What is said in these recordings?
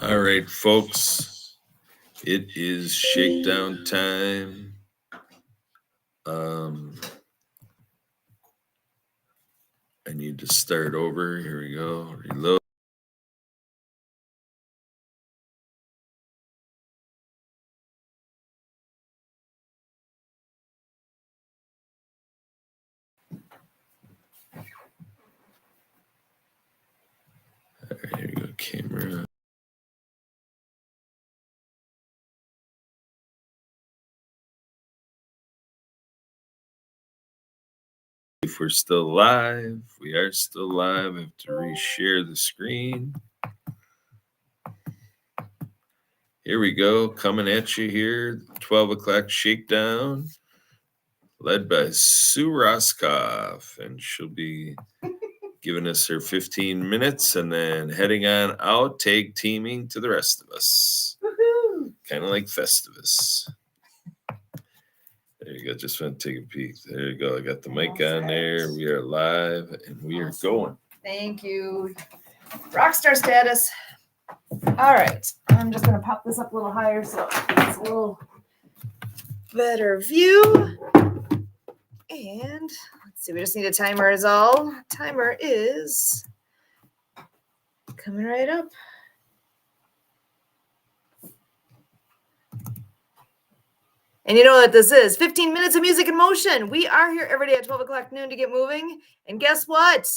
All right, folks, it is shakedown time. I need to start over. Here we go. Reload. All right, here we go. Camera. If we're still live, we are still live. I have to reshare the screen. Here we go, coming at you here, 12 o'clock shakedown, led by Sue Roscoff, and she'll be giving us her 15 minutes and then heading on out, tag teaming to the rest of us. Kind of like Festivus. There you go. Just want to take a peek. There you go. I got the mic on there. We are live and we are going. Thank you. Rockstar status. All right. I'm just going to pop this up a little higher so it's a little better view. And let's see. We just need a timer is all. Timer is coming right up. And you know what this is? 15 minutes of music in motion. We are here every day at 12 o'clock noon to get moving. And guess what?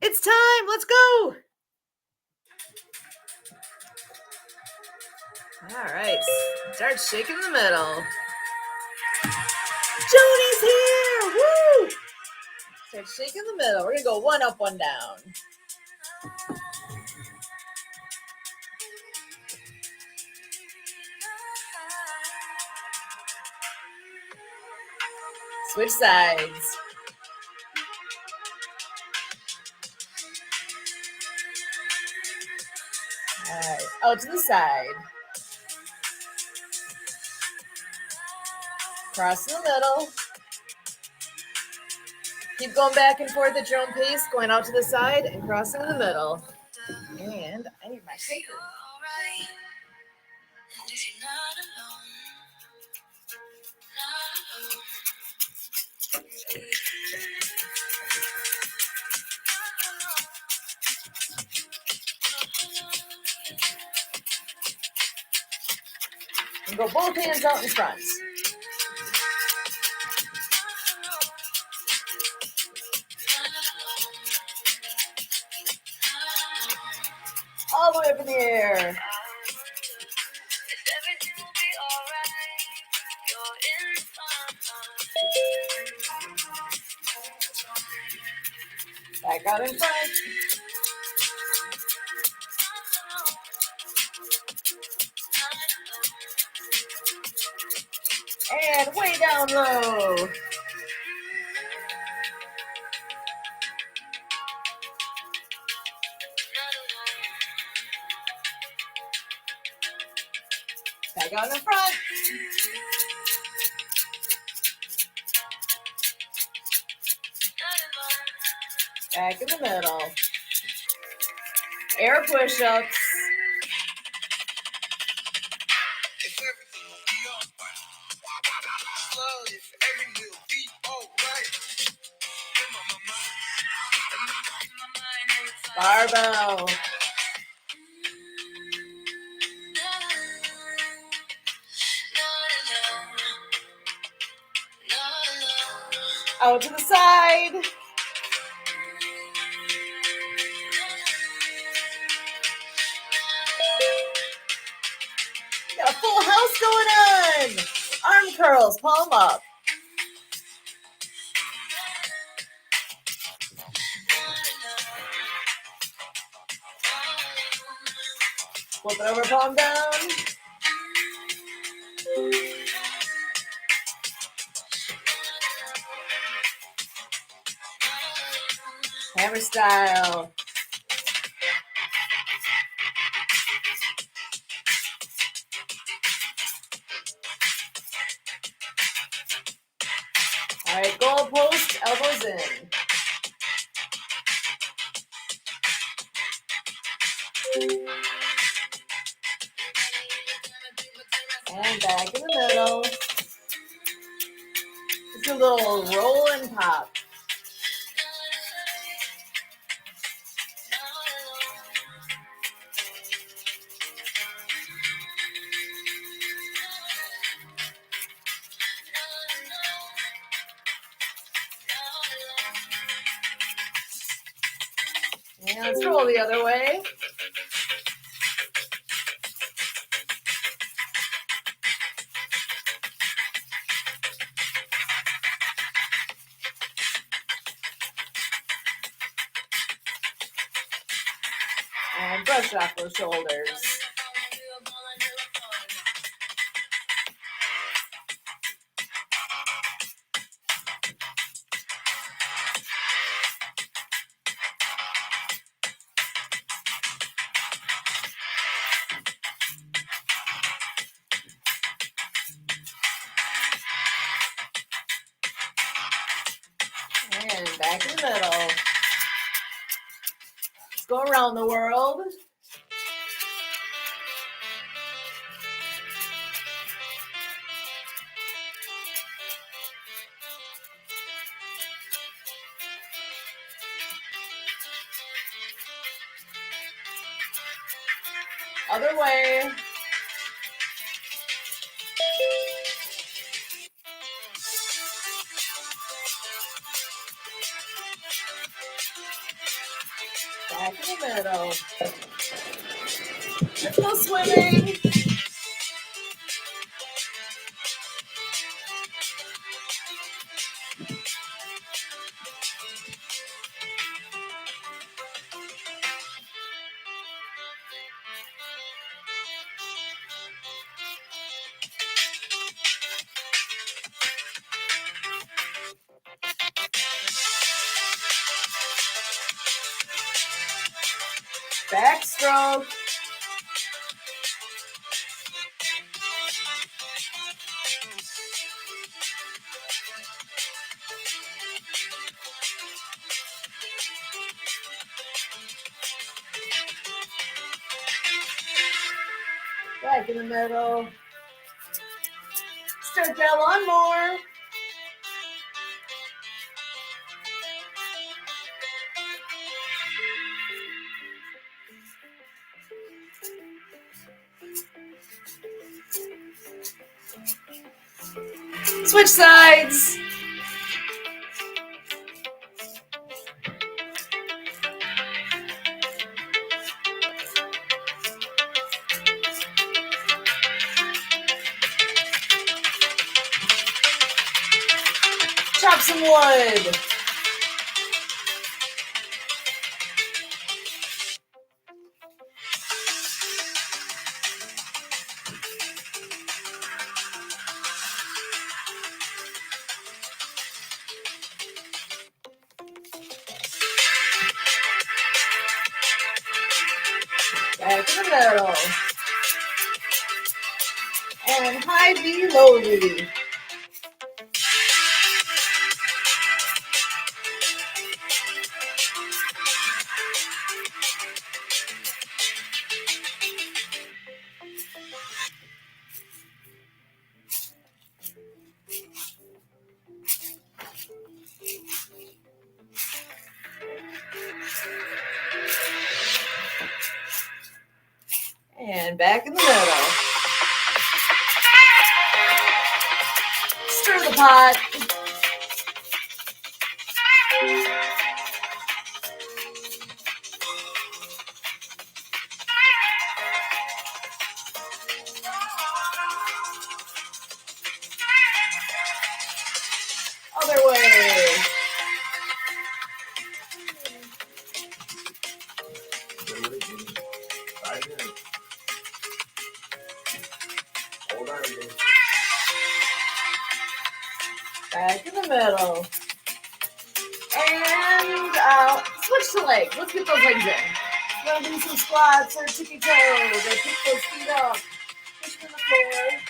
It's time. Let's go. All right. Start shaking the middle. Joni's here. Woo! Start shaking the middle. We're going to go one up, one down. Switch sides. All right, out to the side. Cross in the middle. Keep going back and forth at your own pace, going out to the side and crossing in the middle. And I need my shaker. And go both hands out in front. All the way up in the air. Back out in front. And way down low. Back out in front. Back in the middle. Air push-ups. Barbell. Out to the side. Got a full house going on. Arm curls, palm up. Flip it over, palm down. Hammer style. All right, goal post, elbows in. And back in the middle. Just a little roll and pop. And let's roll the other way. And brush off those shoulders. And back in the middle. Let's go around the world. Other way. Back in the middle. Let's go swimming. Backstroke. Back in the middle. Stretch out one more. Switch sides. Chop some wood. Back in the middle. And high V, low V. And back in the middle. Stir the pot. Other way. Back in the middle. And switch to legs. Let's get those legs in. You want to do some squats or tippy toes or pick those feet up. Push to the floor.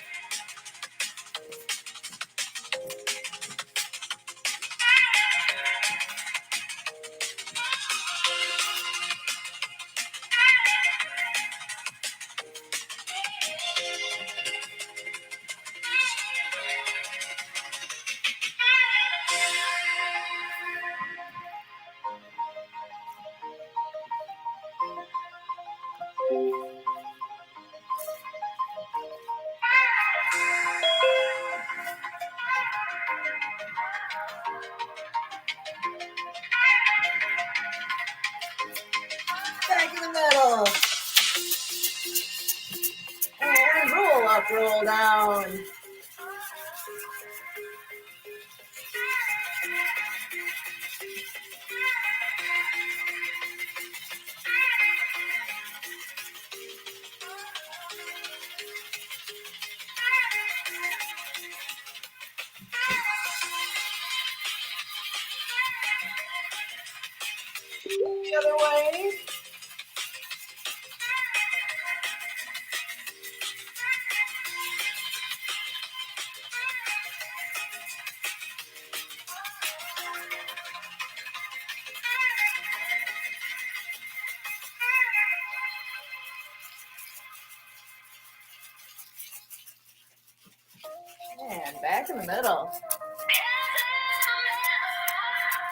Roll down. The other way. And back in the middle.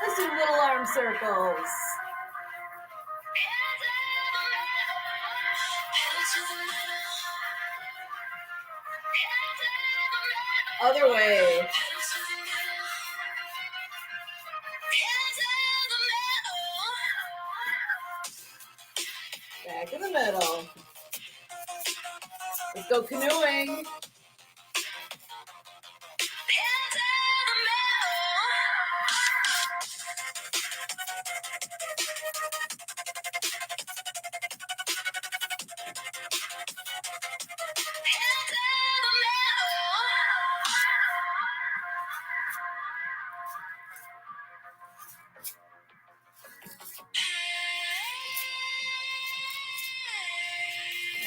Let's do little arm circles. Other way. Back in the middle. Let's go canoeing.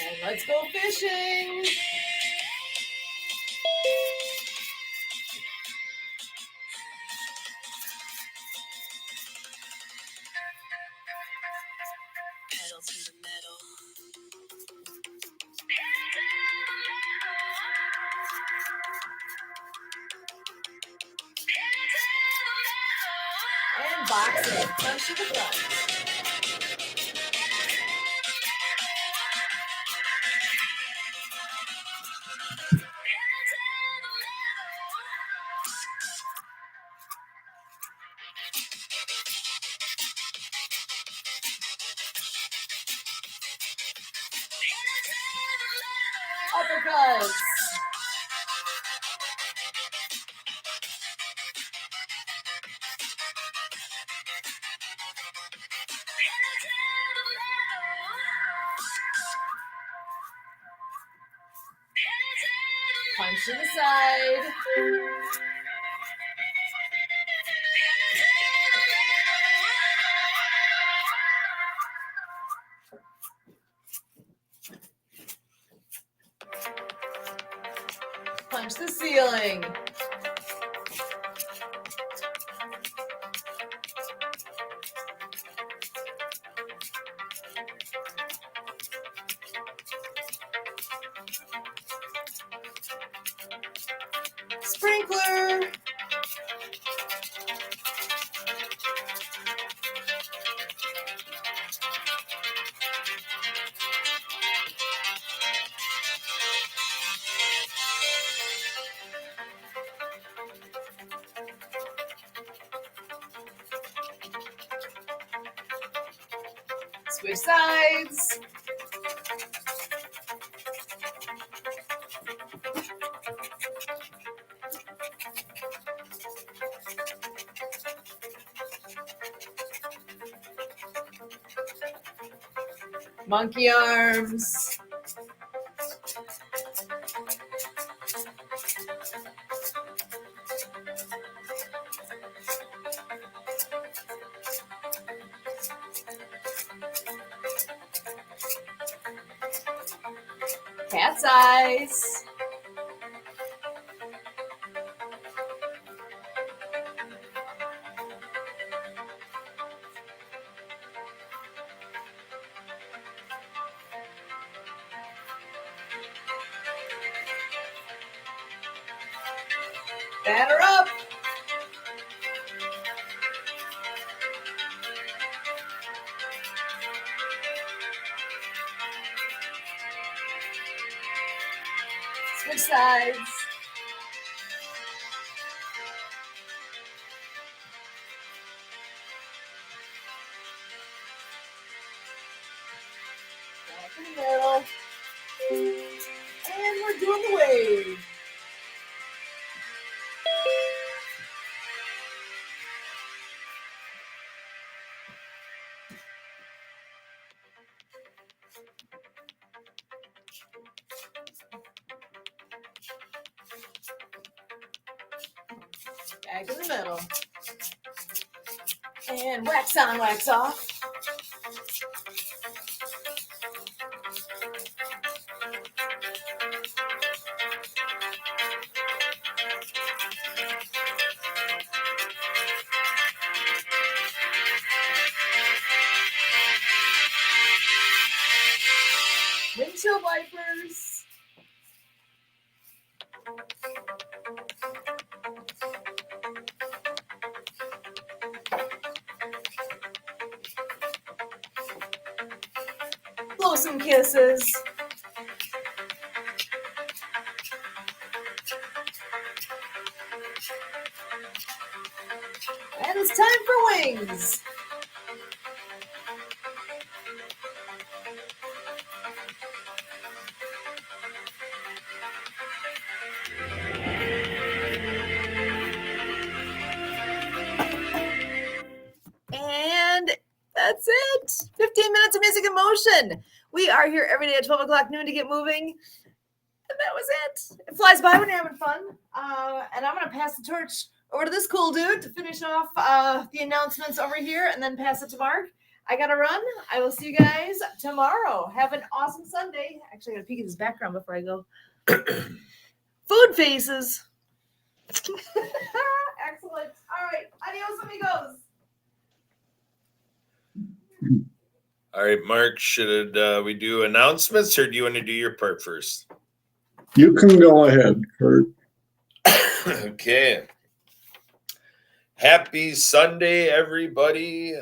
And let's go fishing. Pedal to the metal. And boxing. Punch to the front. Uppercuts. Punch to the side. Punch the ceiling. Sprinkler. Switch sides. Monkey arms. Cat's eyes. Batter up. Switch sides. Back in the middle. And we're doing the wave. Back in the middle. And wax on, wax off. Windshield wipers. Blow some kisses. And it's time for wings. And that's it. 15 minutes of music and motion. We are here every day at 12 o'clock noon to get moving. And that was it. It flies by when you're having fun. And I'm going to pass the torch over to this cool dude to finish off the announcements over here and then pass it to Mark. I got to run. I will see you guys tomorrow. Have an awesome Sunday. Actually, I got to peek at his background before I go. Food faces. Excellent. All right. Adios, amigos. All right, Mark, should we do announcements or do you want to do your part first? You can go ahead, Kurt. Okay. Happy Sunday, everybody.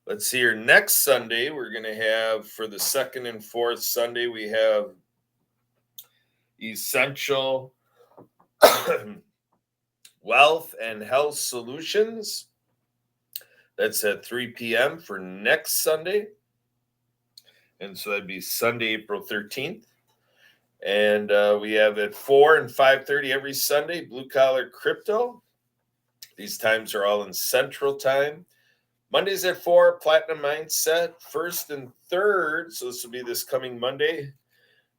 Let's see here. Next Sunday, we're going to have, for the second and fourth Sunday, we have Essential Wealth and Health Solutions. That's at 3 p.m. for next Sunday. And so that'd be Sunday, April 13th. And we have at 4 and 5:30 every Sunday, Blue Collar Crypto. These times are all in Central Time. Mondays at 4, Platinum Mindset, first and third. So this will be this coming Monday.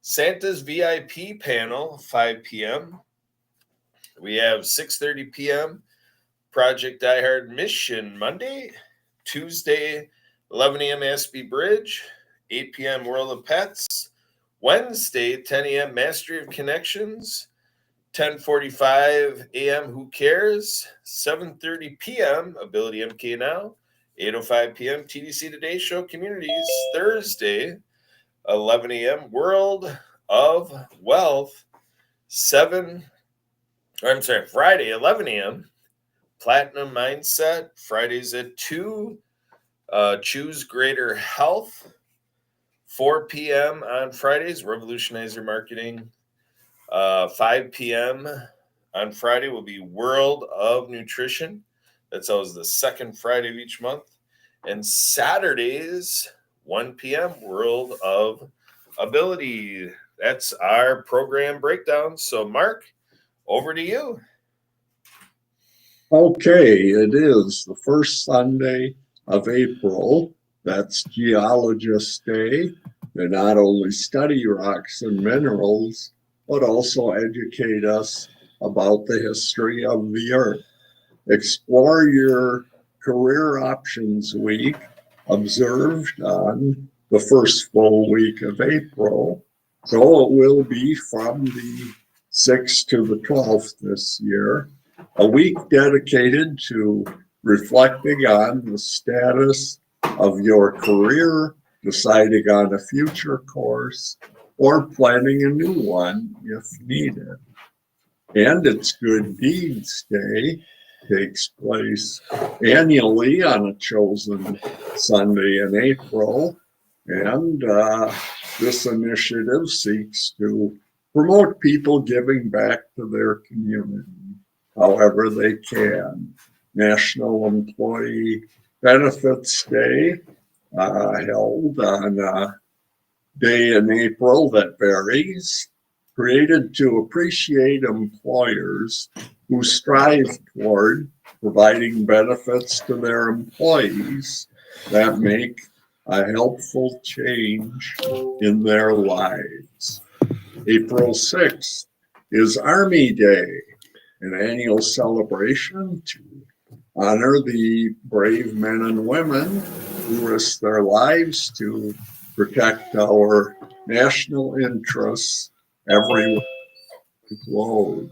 Santa's VIP panel, 5 p.m. We have 6:30 p.m. Project Die Hard Mission Monday. Tuesday, 11 a.m. Aspie Bridge. 8 p.m. World of Pets. Wednesday, 10 a.m. Mastery of Connections. 10:45 a.m. Who Cares? 7:30 p.m. Ability MK Now. 8:05 p.m. TDC Today Show Communities. Thursday, 11 a.m. World of Wealth. Friday, 11 a.m. Platinum Mindset. Fridays at 2. Choose Greater Health. 4 p.m. on Fridays, Revolutionize Your Marketing. 5 p.m. on Friday will be World of Nutrition. That's always the second Friday of each month. And Saturdays, 1 p.m., World of Ability. That's our program breakdown. So, Mark, over to you. Okay, it is the first Sunday of April. That's Geologist Day. They not only study rocks and minerals, but also educate us about the history of the Earth. Explore Your Career Options Week, observed on the first full week of April. So it will be from the 6th to the 12th this year. A week dedicated to reflecting on the status of your career, deciding on a future course, or planning a new one if needed. And it's Good Deeds Day. Takes place annually on a chosen Sunday in April. And this initiative seeks to promote people giving back to their community however they can. National Employee Benefits Day held on day in April that varies, created to appreciate employers who strive toward providing benefits to their employees that make a helpful change in their lives. April 6th is Army Day, an annual celebration to honor the brave men and women who risk their lives to protect our national interests everywhere we globe.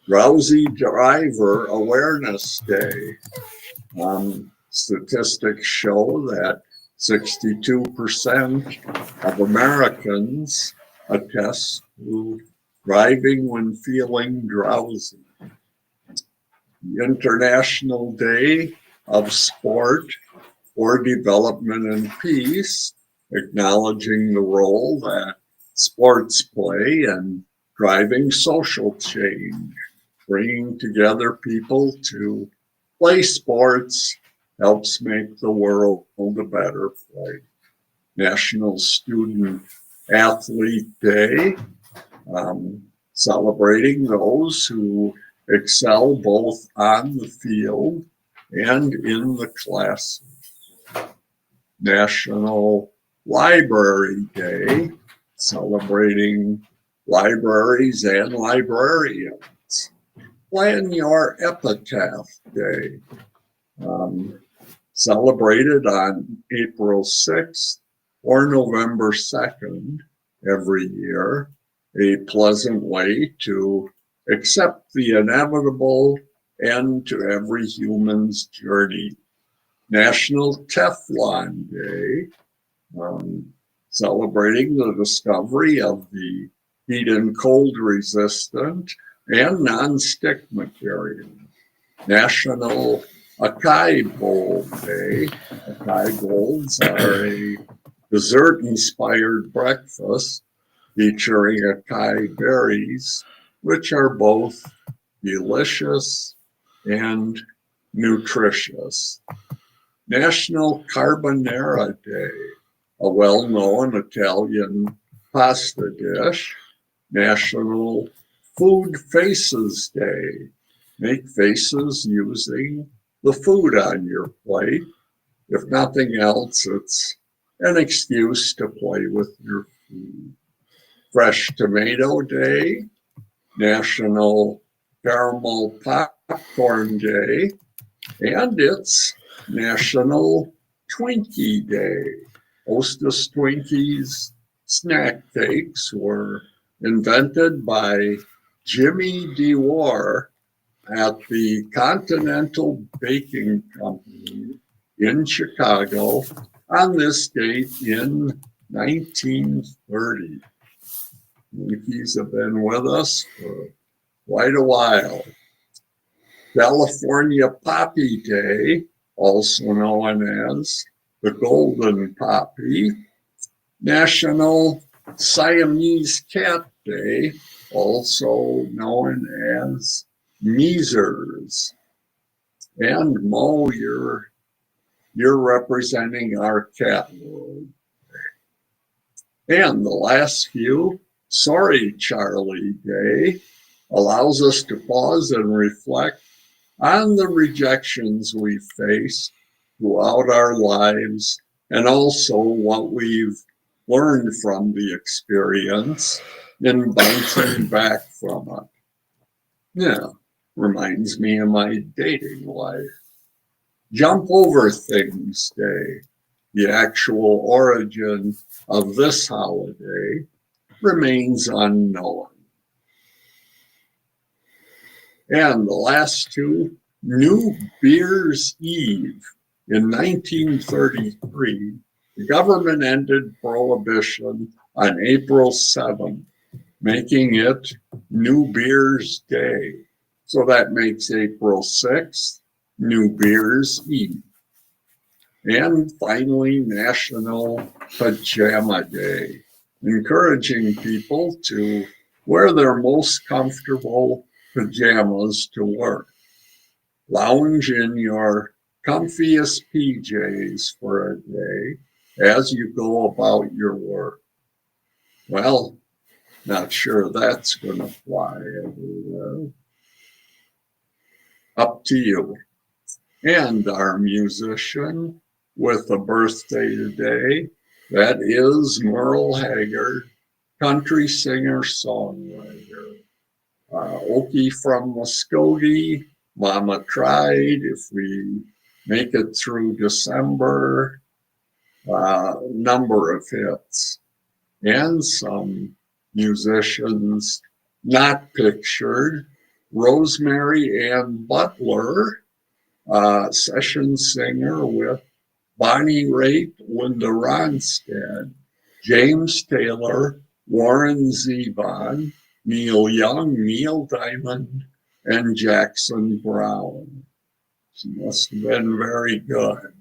Drowsy Driver Awareness Day. Statistics show that 62% of Americans attest to driving when feeling drowsy. The International Day of Sport for Development and Peace, acknowledging the role that sports play in driving social change, bringing together people to play sports helps make the world a better place. National Student Athlete Day, celebrating those who excel both on the field and in the classroom. National Library Day, celebrating libraries and librarians. Plan Your Epitaph Day, celebrated on April 6th or November 2nd every year, a pleasant way to accept the inevitable end to every human's journey. National Teflon Day, celebrating the discovery of the heat and cold resistant and non-stick material. National Acai Bowl Day. Acai bowls are a dessert-inspired breakfast featuring acai berries, which are both delicious and nutritious. National Carbonara Day, a well-known Italian pasta dish. National Food Faces Day. Make faces using the food on your plate. If nothing else, it's an excuse to play with your food. Fresh Tomato Day, National Caramel Popcorn Day, and it's National Twinkie Day. Hostess Twinkies snack cakes were invented by Jimmy DeWar at the Continental Baking Company in Chicago on this date in 1930. Twinkies have been with us for quite a while. California Poppy Day, also known as the Golden Poppy. National Siamese Cat Day, also known as Measers. And Mo, you're representing our cat world. And the last few, Sorry Charlie Day, allows us to pause and reflect on the rejections we face throughout our lives and also what we've learned from the experience and bouncing back from it. Yeah, reminds me of my dating life. Jump Over Things Day, the actual origin of this holiday, remains unknown. And the last two, New Beer's Eve. In 1933, the government ended prohibition on April 7th, making it New Beer's Day. So that makes April 6th New Beer's Eve. And finally, National Pajama Day, encouraging people to wear their most comfortable pajamas to work. Lounge in your comfiest PJs for a day as you go about your work. Well, not sure that's going to fly everywhere. Up to you. And our musician with a birthday today, that is Merle Haggard, country singer songwriter. Okie from Muskogee, Mama Tried. If we make it through December, number of hits. And some musicians not pictured. Rosemary Ann Butler, session singer with Bonnie Raitt, Linda Ronstadt, James Taylor, Warren Zevon, Neil Young, Neil Diamond, and Jackson Browne. She must have been very good.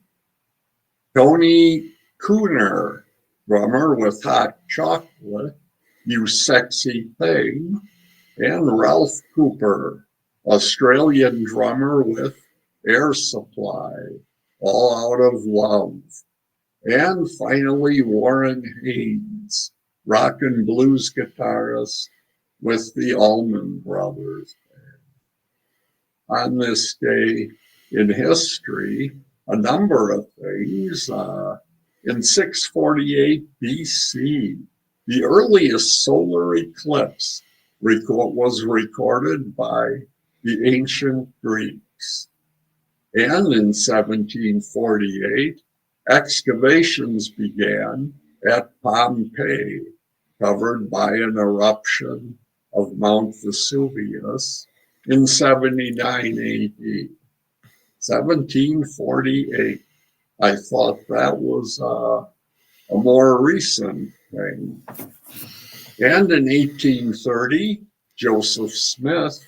Tony Cooner, drummer with Hot Chocolate, You Sexy Thing, and Ralph Cooper, Australian drummer with Air Supply, All Out of Love. And finally, Warren Haynes, rock and blues guitarist with the Allman Brothers. On this day in history, a number of things. In 648 BC, the earliest solar eclipse was recorded by the ancient Greeks. And in 1748, excavations began at Pompeii, covered by an eruption of Mount Vesuvius in 79 AD. 1748. I thought that was a more recent thing. And in 1830, Joseph Smith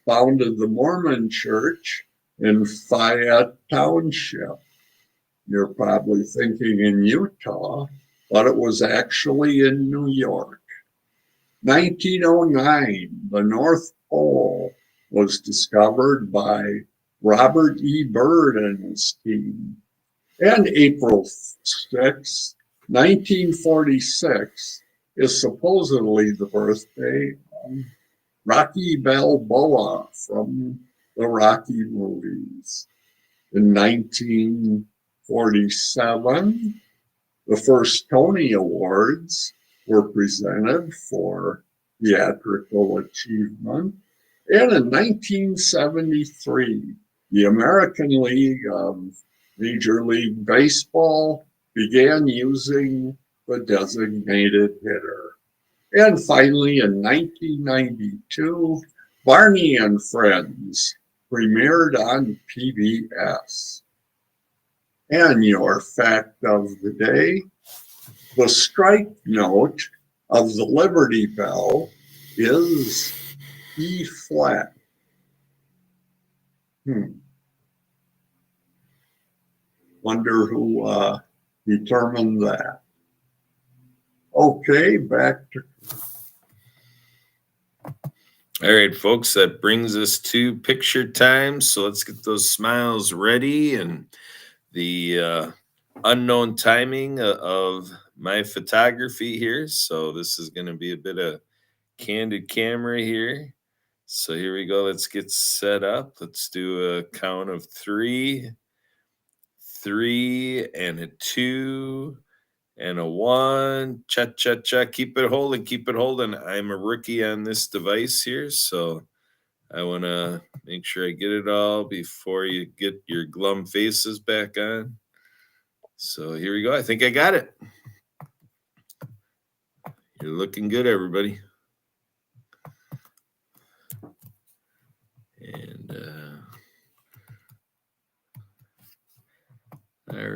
founded the Mormon Church in Fayette Township. You're probably thinking in Utah, but it was actually in New York. 1909, the North Pole was discovered by Robert E. Byrd and his team. And April 6, 1946, is supposedly the birthday of Rocky Balboa from the Rocky movies. In 1947, the first Tony Awards were presented for theatrical achievement. And in 1973, the American League of Major League Baseball began using the designated hitter. And finally, in 1992, Barney and Friends premiered on PBS. And your fact of the day, the strike note of the Liberty Bell is E flat. Wonder who determined that. Okay, back to. All right, folks, that brings us to picture time. So let's get those smiles ready and the unknown timing of my photography here. So this is going to be a bit of candid camera here. So here we go. Let's get set up. Let's do a count of 3, 3, and a 2, and a 1. Cha-cha-cha. Keep it holding. Keep it holding. I'm a rookie on this device here, so I want to make sure I get it all before you get your glum faces back on. So here we go. I think I got it. You're looking good, everybody. And all right.